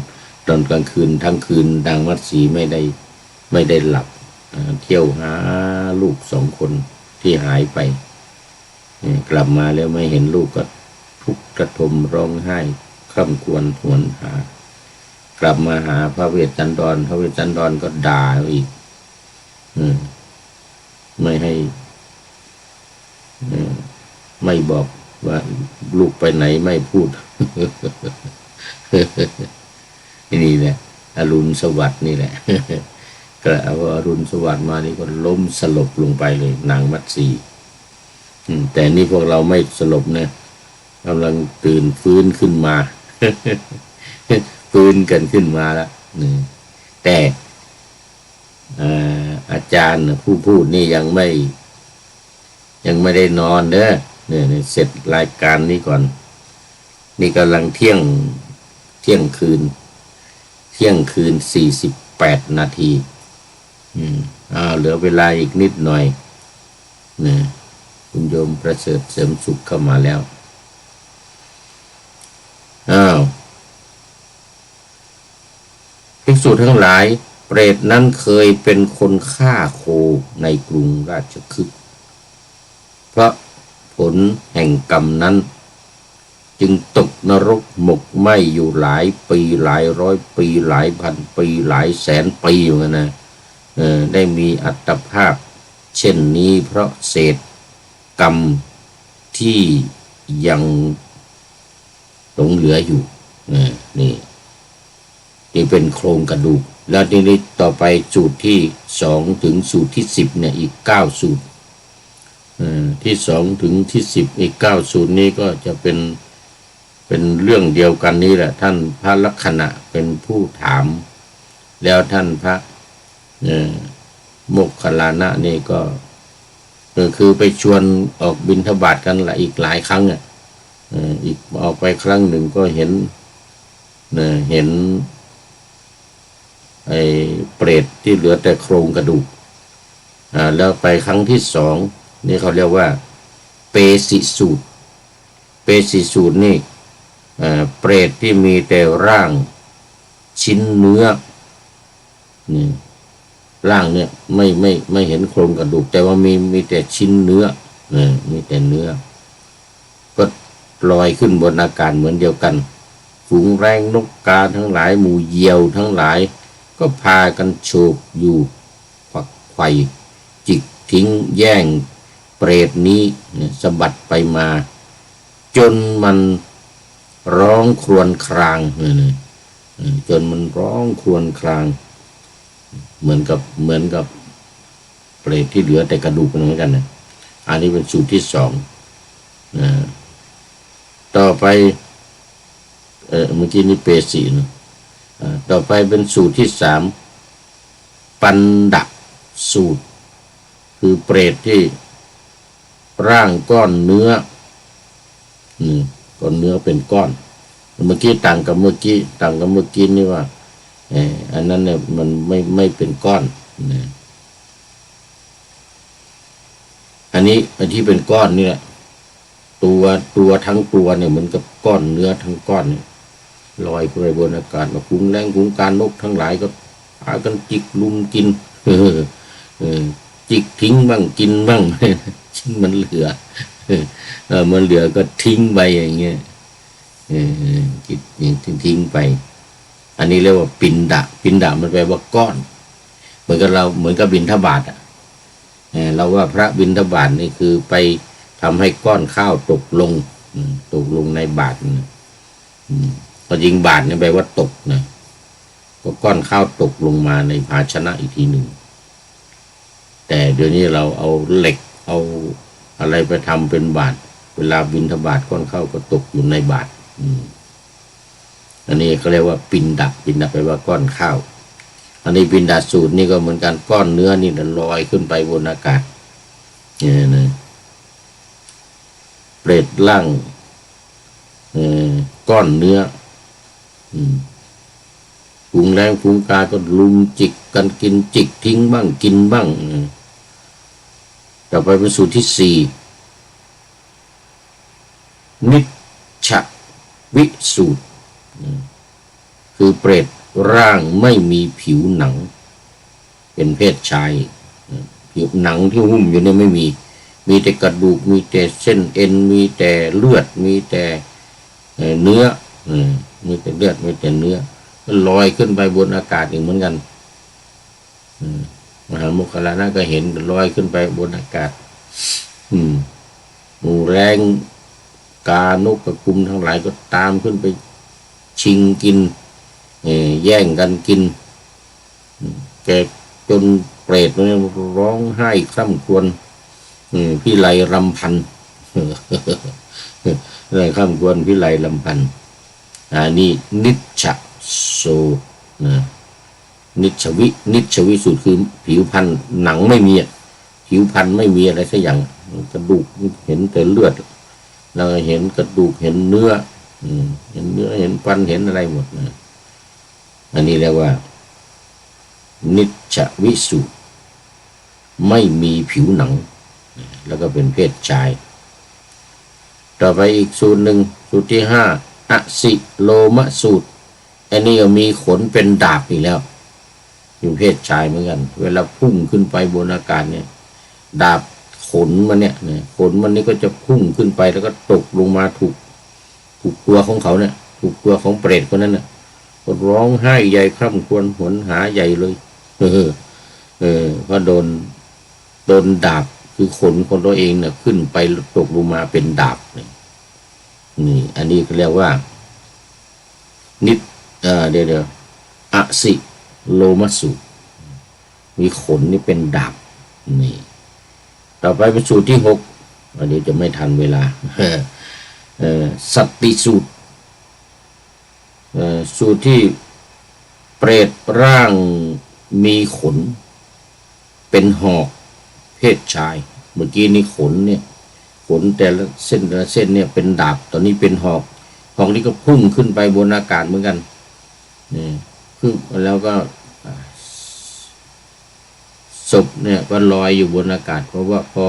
นกลางคืนทั้งคืนนางมัตสีไม่ได้หลับเที่ยวหาลูก2 คนที่หายไปกลับมาแล้วไม่เห็นลูกก็ทุกข์ระทมร้องไห้คร่ำครวญหวนหากลับมาหาพระเวสสันดรพระเวสสันดรก็ด่าอีกไม่ให้ไม่บอกว่าลูกไปไหนไม่พูด นี่แหละอรุณสวัสดิ์นี่แหละ ก็เอาอรุณสวัสดิ์มานี่ก็ล้มสลบลงไปเลยนางมัตสีแต่นี่พวกเราไม่สลบเนี่ยกำลังตื่นฟื้นขึ้นมา ฟื้นกันขึ้นมาแล้วแต่อาจารย์ผู้พูดนี่ยังไม่ได้นอนเด้อเนี่ยเสร็จรายการนี้ก่อนนี่กำลังเที่ยงคืน48 นาทีเหลือเวลาอีกนิดหน่อยนะคุณโยมประเสริฐเสริมสุขเข้ามาแล้วภิกษุทั้งหลายเปรตนั้นเคยเป็นคนฆ่าโคในกรุงราชคฤห์เพราะผลแห่งกรรมนั้นจึงตกนรกหมกไหมอยู่หลายปีหลายร้อยปีหลายพันปีหลายแสนปีอยู่นะได้มีอัตภาพเช่นนี้เพราะเศษกรรมที่ยังหลงเหลืออยู่นี่เป็นโครงกระดูกแล้วทีนี้ต่อไปสูตรที่2ถึงสูตรที่10เนี่ยอีก9สูตรที่2ถึงที่10อีก9สูตรนี้ก็จะเป็นเรื่องเดียวกันนี้แหละท่านพระลักษณะเป็นผู้ถามแล้วท่านพระโมคคัลลานะนี่ก็คือไปชวนออกบิณฑบาตกันอีกหลายครั้งอีกออกไปครั้งหนึ่งก็เห็นไอ้เปรตที่เหลือแต่โครงกระดูกแล้วไปครั้งที่2นี่เขาเรียกว่าเปสิสูตรนี่เปรตที่มีแต่ร่างชิ้นเนื้อนี่ร่างเนี่ยไม่เห็นโครงกระดูกแต่ว่ามีแต่ชิ้นเนื้อมีแต่เนื้อก็ลอยขึ้นบนอากาศเหมือนเดียวกันฝูงแรงนกกาทั้งหลายหมู่เหยี่ยวทั้งหลายก็พากันโฉบอยู่ฝักไขว่จิกทิ้งแย่งเปรตนี้สะบัดไปมาจนมันร้องครวญครางจนมันร้องครวญครางเหมือนกับเปรตที่เหลือแต่กระดูกเหมือนกันนะอันนี้เป็นสูตรที่2ต่อไปเมื่อกี้นี่เปสินะต่อไปเป็นสูตรที่3ปันดะสูตรคือเปรตที่ร่างก้อนเนื้อก้อนเนื้อเป็นก้อนเมื่อกี้ต่างกับเมื่อกี้นี่ว่าอันนั้นเนี่ยมันไม่เป็นก้อนนะอันที่เป็นก้อนนี่แหละตัวทั้งตัวเนี่ยเหมือนกับก้อนเนื้อทั้งก้อนเนี่ยลอยไปบนอากาศมาคุ้งแรงคุ้งการนกทั้งหลายก็พากันจิกลุมกินจิกทิ้งบ้างกินบ้างชิ้นมันเหลือมันเหลือก็ทิ้งไปอย่างเงี้ยจิตทิ้งไปอันนี้เรียกว่าปินดะมันแปลว่าก้อนเหมือนกับบิณฑบาตเราว่าพระบิณฑบาตนี่คือไปทำให้ก้อนข้าวตกลงในบาตรพอจริงบาตรเนี่ยแปลว่าตกนะก็ก้อนข้าวตกลงมาในภาชนะอีกทีหนึ่งแต่เดี๋ยวนี้เราเอาเหล็กเอาอะไรไปทำเป็นบาตรเวลาบิณฑบาตก้อนข้าวก็ตกอยู่ในบาตรอันนี้เขาเรียกว่าปินดะแปลว่าก้อนข้าวอันนี้ปินดาสูตรนี่ก็เหมือนกันก้อนเนื้อนี่ลอยขึ้นไปบนอากาศเนี่ยนะ รตร่างก้อนเนื้อฝูงแรงฝูงกาก็ลุมจิกกันกินจิกทิ้งบ้างกินบ้างต่อไปเป็นสูตรที่สี่นิจฉวิสูตรคือเปรตร่างไม่มีผิวหนังเป็นเพศชายผิวหนังที่หุ้มอยู่เนี่ยไม่มีแต่กระดูกมีแต่เส้นเอ็นมีแต่เลือดมีแต่เนื้อมีแต่เลือดมีแต่เนื้อก็ลอยขึ้นไปบนอากาศอีกเหมือนกันมหาโมคคัลลานะก็เห็นลอยขึ้นไปบนอากาศหมู่แรงกานกกระกุมทั้งหลายก็ตามขึ้นไปชิงกินแย่งกันกินแกจนเปรตเนี่ยร้องไห้คร่ำครวญพิไลรำพันอะไรคร่ำครวญพิไลรำพันนี่นิจฉโสนิจฉวิสูตรคือผิวพันธุ์หนังไม่มีผิวพันธุ์ไม่มีอะไรสักอย่างกระดูกเห็นแต่เลือดแล้วเห็นกระดูกเห็นเนื้อเห็นเนื้อเห็นฟันเห็นอะไรหมดอันนี้เรียกว่านิจฉวิสูตรไม่มีผิวหนังแล้วก็เป็นเพศชายต่อไปอีกสูตรหนึ่งสูตรที่ห้าอสิโลมสูตรอันนี้ก็มีขนเป็นดาบอีกแล้วเป็นเพศชายเหมือนกันเวลาพุ่งขึ้นไปบนอากาศเนี่ยดาบขนมันเนี่ยขนมันนี่ก็จะพุ่งขึ้นไปแล้วก็ตกลงมาถูกตัวของเขาเนี่ยถูกตัวของเปรตคนนั้นน่ะก็ร้องไห้ใหญ่คร่ำครวญหวนหาใหญ่เลยเพราะโดนดาบคือขนคนตัวเองเนี่ยขึ้นไปตกลงมาเป็นดาบนี่อันนี้เขาเรียกว่านิดเดี๋ยวอสิโลมสูตรมีขนนี่เป็นดาบนี่ต่อไปเป็นสูตรที่หกอันนี้จะไม่ทันเวลาสัตติสูตรสูตรที่เปรตร่างมีขนเป็นหอกเพศชายเมื่อกี้นี่ขนเนี่ยขนแต่ละเส้นเนี่ยเป็นดาบตอนนี้เป็นหอกนี้ก็พุ่งขึ้นไปบนอากาศเหมือนกันขึ้นแล้วก็ศพเนี่ยก็ลอยอยู่บนอากาศเพราะว่าพอ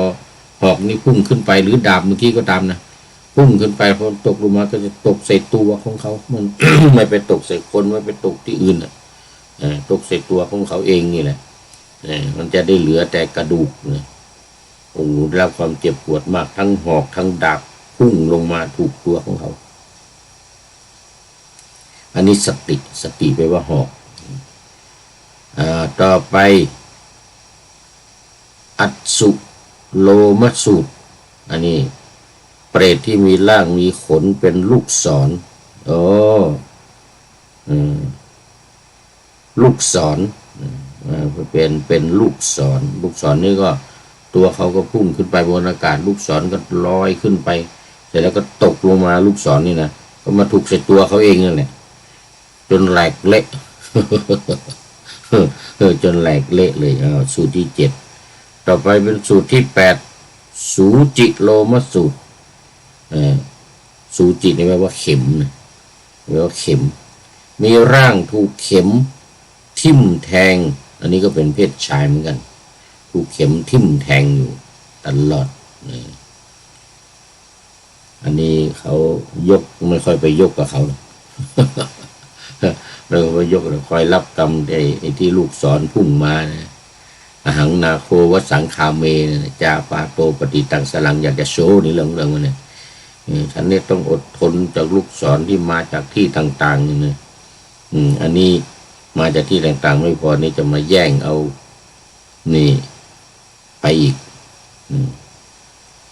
หอกนี้พุ่งขึ้นไปหรือดาบเมื่อกี้ก็ตามนะพุ่งขึ้นไปพอตกลงมาก็จะตกใส่ตัวของเขามัน ไม่ไปตกใส่คนไม่ไปตกที่อื่นตกใส่ตัวของเขาเองนี่แหละมันจะได้เหลือแต่กระดูกโอ้ได้รับความเจ็บปวดมากทั้งหอกทั้งดาบพุ่งลงมาถูกตัวของเขาอันนี้สติแปลว่าหอกต่อไปอัสุโลมสูตรอันนี้เปรตที่มีร่างมีขนเป็นลูกศรลูกศรเป็นลูกศรนี่ก็ตัวเขาก็พุ่งขึ้นไปบนอากาศลูกศรก็ลอยขึ้นไปเสร็จแล้วก็ตกลงมาลูกศรนี่นะก็มาถูกใส่ตัวเขาเองนั่นแหละจนแหลกเละจนแหลกเละเลยสูตรที่เจ็ดต่อไปเป็นสูตรที่แปดสูจิโลมสูตรสูจินี่แปลว่าเข็มแปลว่าเข็มมีร่างถูกเข็มทิ่มแทงอันนี้ก็เป็นเพศชายเหมือนกันถูกเข็มทิ่มแทงอยู่ตลอดอันนี้เขายกไม่ค่อยไปยกกับเขาเราไปยกเราคอยรับกรรมไอ้ที่ลูกศรพุ่งมานะอหังนาโควสังคาเมนะจาปาโตปฏิตังสลังอยากจะโชว์นี่เรื่องมันเนี่ยฉันเนี่ยต้องอดทนจากลูกศรที่มาจากที่ต่างๆนี่นะอันนี้มาจากที่ต่างๆไม่พอนี่จะมาแย่งเอานี่ไปอีก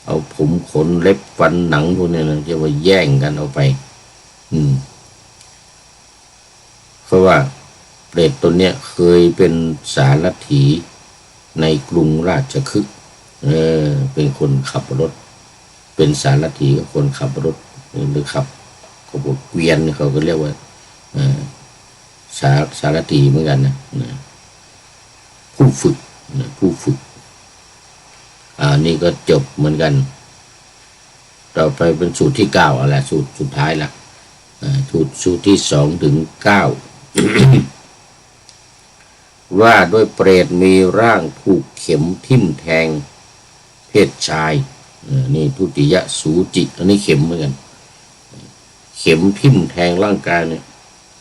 เอาผมขนเล็บฟันหนังพวกนี้นะจะมาแย่งกันเอาไปเพราะว่าเปรตตัวเนี้ยเคยเป็นสารถีในกรุงราชคฤห์เป็นคนขับรถเป็นสารถีกับคนขับรถหรือขับเขาบอกเกวียนเขาก็เรียกว่าสารถีเหมือนกันนะผู้ฝึกนี่ก็จบเหมือนกัน ต่อไปเป็นสูตรที่9อะไรสูตรสุดท้ายละสูตรที่2 ถึง 9 ว่าด้วยเปรตมีร่างถูกเข็มทิ่มแทงเพศชายนี่ทุติยสูจิอันนี้เข็มเหมือนกันเข็มทิ่มแทงร่างกายเนี่ย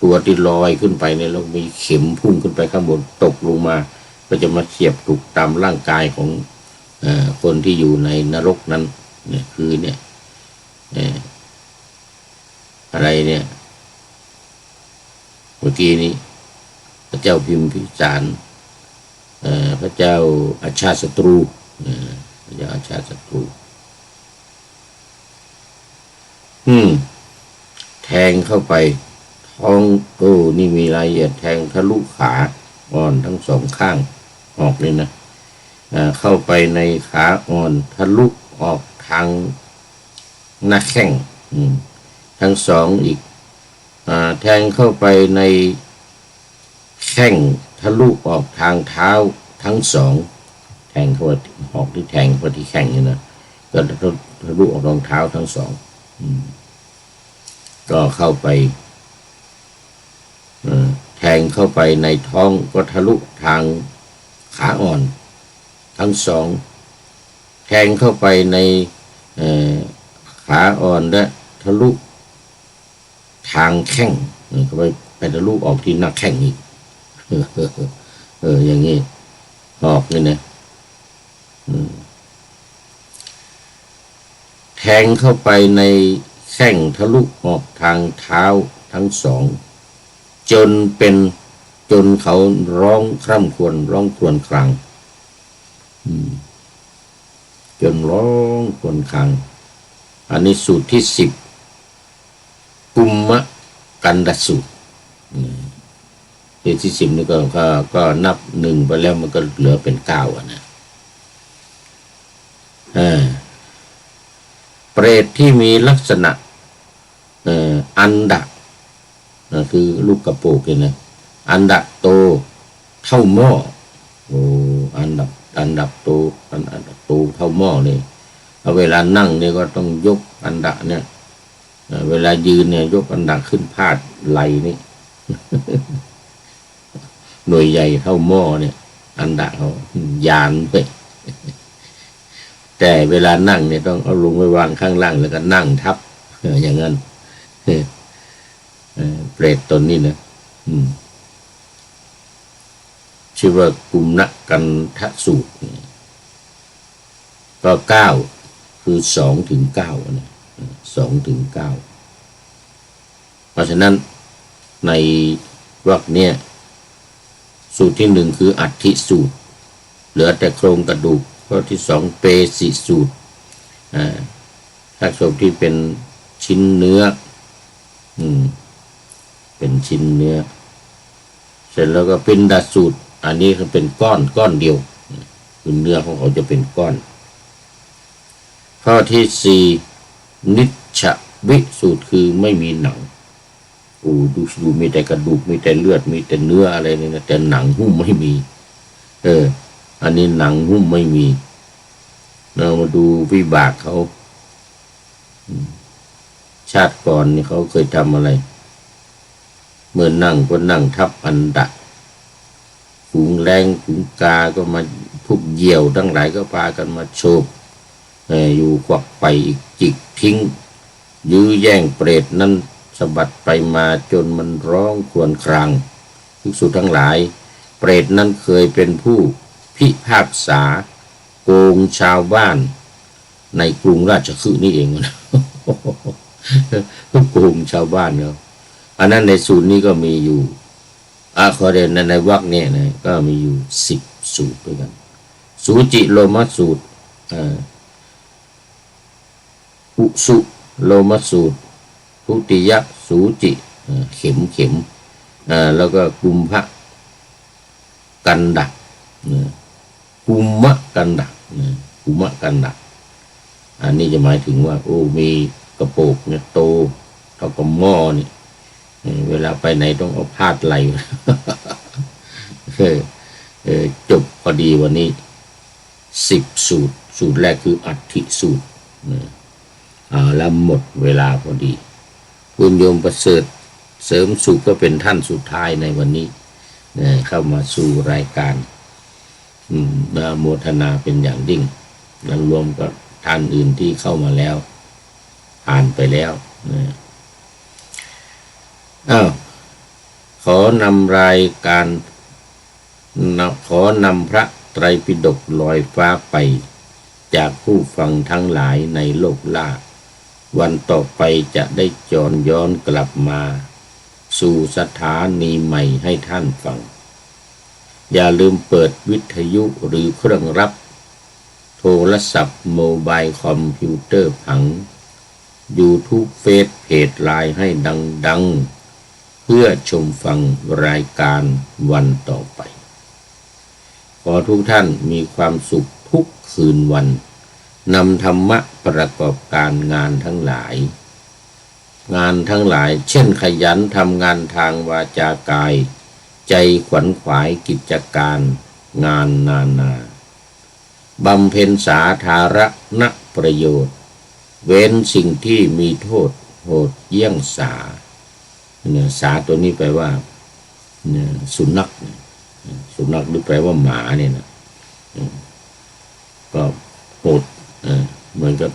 ตัวที่ลอยขึ้นไปเนี่ยแล้วมีเข็มพุ่งขึ้นไปข้างบนตกลงมาก็จะมาเสียบถูกตามร่างกายของคนที่อยู่ในนรกนั้นเนี่ยคือเนี่ยอะไรเนี่ยเมื่อกี้นี้พระเจ้าพิมพิสารพระเจ้าอาชาติศัตรูพระเจ้าอาชาติศัตรูแทงเข้าไปท้องนี่มีรายละเอียดแทงทะลุขาอ่อนทั้งสองข้างออกเลยนะเข้าไปในขาอ่อนทะลุออกทางหน้าแข้งทั้งสองอีกแทงเข้าไปในแข้งทะลุออกทางเท้าทั้งสองแทงเข้าออกที่แทงเข้าที่แข้งนี่นะก็ทะลุออกรองเท้าทั้งสองก็เข้าไปแทงเข้าไปในท้องก็ทะลุทางขาอ่อนทั้งสองแทงเข้าไปในขาอ่อนและทะลุทางแข้งเข้าไปทะลุออกที่หน้าแข้งอีกอย่างนี้ออกนี่นะแทงเข้าไปในแข้งทะลุออกทางเท้าทั้งสองจนเขาร้องคร่ำครวญร้องครวญครางจนร้องครวญครางอันนี้สูตรที่10กุมมะกันดสูตรที่10นี่ก็นับ1ไปแล้วมันก็เหลือเป็น9นะเปรตที่มีลักษณะอันดะคือลูกกระโปงนะอันดะโตเท่าหม้ออันดับโตอันดับโตเท่าหม้อนี่เอาเวลานั่งเนี่ยก็ต้องยกอันดะเนี่ยเวลายืนเนี่ยยกอันดะขึ้นพาดไหล่นี่ หน่วยใหญ่เท่าหม้อเนี่ยอันดะเขายานไปแต่เวลานั่งเนี่ยต้องเอาลงไปวางข้างล่างแล้วก็นั่งทับอย่างนั้นเปรตตนนี้นะชื่อว่ากุมนะกันทะสูตรก็9คือ2 ถึง 9นะ2 ถึง 9เพราะฉะนั้นในวรรคเนี่ยสูตรที่1คืออัฐิสูตรเหลือแต่โครงกระดูกข้อที่2เปสิสูตรถ้าศพที่เป็นชิ้นเนื้อเป็นชิ้นเนื้อเสร็จแล้วก็ปินดาสูตรอันนี้คือเป็นก้อนเดียวคือเนื้อของเขาจะเป็นก้อนข้อที่4นิชชวิสูตรคือไม่มีหนังดูมีแต่กระดูกมีแต่เลือดมีแต่เนื้ออะไรนี่นะแต่หนังหุ้มไม่มีอันนี้หนังหุ้มไม่มีเรามาดูวิบากเขาชาติก่อนนี่เขาเคยทำอะไรเมื่อนั่งก็นั่งทับอันดะฝูงแรงฝูงกาก็มาพวกเหยี่ยวทั้งหลายก็พากันมาโฉบอยู่ควักไปอีกจิกทิ้งยื้อแย่งเปรตนั้นสะบัดไปมาจนมันร้องครวญครางภิกษุทั้งหลายเปรตนั้นเคยเป็นผู้พิพากษาโกงชาวบ้านในกรุงราชคฤห์นี่เองนะโกงชาวบ้านเนาะอันนั้นในสูตรนี้ก็มีอยู่ขอเรียนในวรรคเนี่ยนะก็มีอยู่10สูตรด้วยกันสูจิโลมสูตรอุสุโลมสูตรทุติยสูจิเข็มแล้วก็กุมภะกันดะกุมมะกันดะกุมมะกันดะอันนี้จะหมายถึงว่ามีกระโปงเนี่ยโตเท่ากับหม้อนี่เวลาไปไหนต้องเอาพาดไหล จบพอดีวันนี้10สูตรแรกคืออัฐิสูตร แล้วหมดเวลาพอดีคุณโยมประเสริฐเสริมสุขก็เป็นท่านสุดท้ายในวันนี้เข้ามาสู่รายการโมทนาเป็นอย่างยิ่งนั้นรวมกับท่านอื่นที่เข้ามาแล้วผ่านไปแล้วขอนำรายการขอนำพระไตรปิฎกลอยฟ้าไปจากผู้ฟังทั้งหลายในโลกล่าวันต่อไปจะได้จรย้อนกลับมาสู่สถานีใหม่ให้ท่านฟังอย่าลืมเปิดวิทยุหรือเครื่องรับโทรศัพท์โมบายคอมพิวเตอร์ผัง YouTube เฟซเพจไลน์ให้ดังๆเพื่อชมฟังรายการวันต่อไปขอทุกท่านมีความสุขทุกคืนวันนำธรรมะประกอบการงานทั้งหลายเช่นขยันทำงานทางวาจากายใจขวนขวายกิจการงานนานาบำเพ็ญสาธารณประโยชน์เว้นสิ่งที่มีโทษโหดเยี่ยงสาสาตัวนี้แปลว่าสุนัขหรือแปลว่าหมาเนี่ยนะก็โหดเหมือนกับ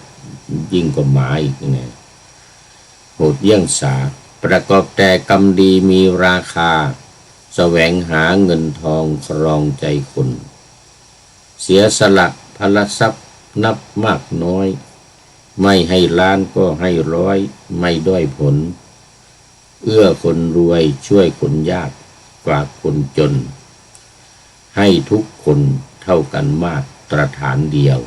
ยิ่งกว่าหมาอีกไงโหดเยี่ยงสาประกอบแต่กรรมดีมีราคาแสวงหาเงินทองครองใจคนเสียสละพลทรัพย์นับมากน้อยไม่ให้ล้านก็ให้ร้อยไม่ด้อยผลเอื้อคนรวยช่วยคนยากกว่าคนจนให้ทุกคนเท่ากันมาตรฐานเดียว